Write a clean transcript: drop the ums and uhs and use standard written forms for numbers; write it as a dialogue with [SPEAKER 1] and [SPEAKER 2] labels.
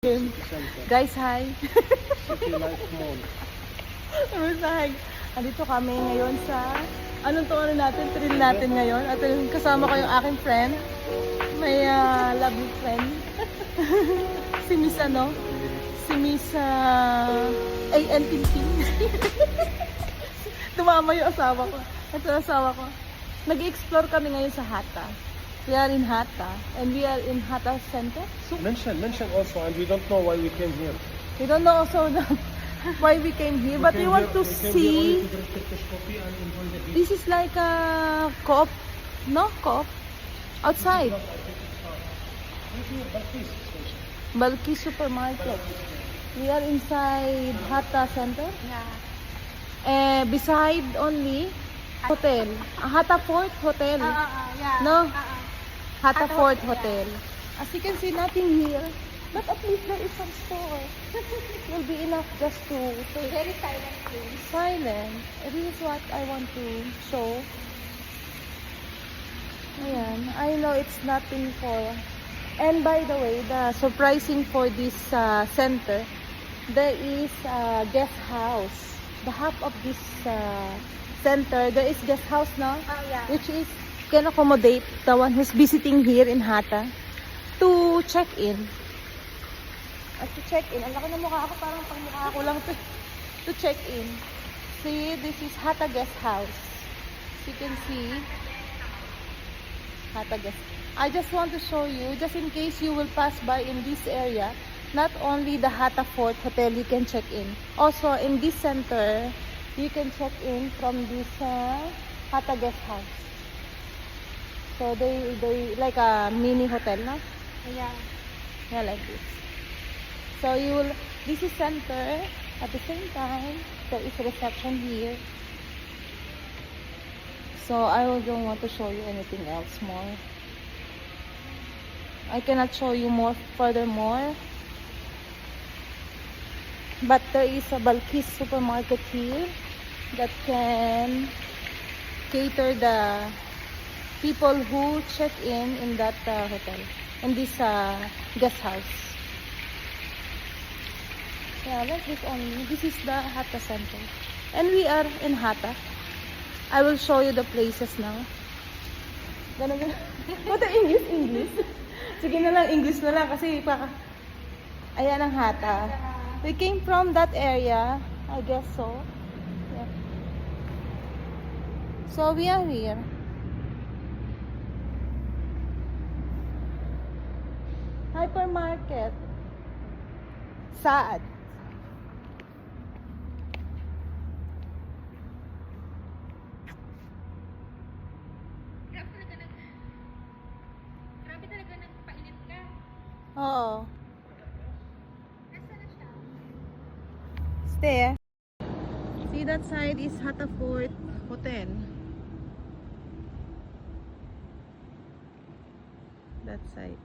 [SPEAKER 1] Guys, hi!
[SPEAKER 2] City Life Mall.
[SPEAKER 1] Hi! Andito kami ngayon sa anong to natin, thrill natin ngayon. At kasama ko yung aking friend. May lovely friend. Si Miss ano? Si Miss ANTP. Tumama yung asawa ko. Ito yung asawa ko. Nag-explore kami ngayon sa Hatta. We are in Hatta. And we are in Hatta Center. So,
[SPEAKER 2] Mention also, and we don't know why we came here.
[SPEAKER 1] we don't know also why we came here, but we want to see. This is like a co-op, no? Co-op outside. Balki supermarket. We are inside Hatta Center.
[SPEAKER 3] Yeah.
[SPEAKER 1] Beside only hotel. Hatta Fort Hotel.
[SPEAKER 3] Yeah.
[SPEAKER 1] No? Hatta
[SPEAKER 3] Hatta
[SPEAKER 1] Fort
[SPEAKER 3] Fort,
[SPEAKER 1] Hotel. As you can see, nothing here. But at least there is some store. Will be enough just to
[SPEAKER 3] Very silent place.
[SPEAKER 1] silent. This is what I want to show. Ayan. I know it's nothing for. And by the way, the surprising for this center, there is a guest house. The half of this center, there is guest house now,
[SPEAKER 3] Yeah.
[SPEAKER 1] which is can accommodate the one who's visiting here in Hatta to check in. At to check in, ang laki ng mukha ako, parang pang mukha ko lang to check in. See, this is Hatta Guest House. You can see Hatta Guest. I just want to show you, just in case you will pass by in this area, not only the Hatta Fort Hotel you can check in. Also, in this center, you can check in from this Hatta Guest House. So they like a mini hotel, no?
[SPEAKER 3] Yeah.
[SPEAKER 1] Yeah, like this. So you will. This is center. At the same time, there is a reception here. So I don't want to show you anything else more. I cannot show you more furthermore. But there is a Balkis supermarket here that can cater the people who check in that hotel, in this guest house. Yeah, like this only. This is the Hatta Center. And we are in Hatta. I will show you the places now. Ganun. What the English? Sige na lang, English na lang kasi ayan ang Hatta. We came from that area, I guess so. Yeah. So we are here. Hypermarket. Saad.
[SPEAKER 3] Grabe talaga nagpainit ka.
[SPEAKER 1] Oo.
[SPEAKER 3] Nasaan na siya?
[SPEAKER 1] Stay. See, that side is Hatta Fort Hotel. That side.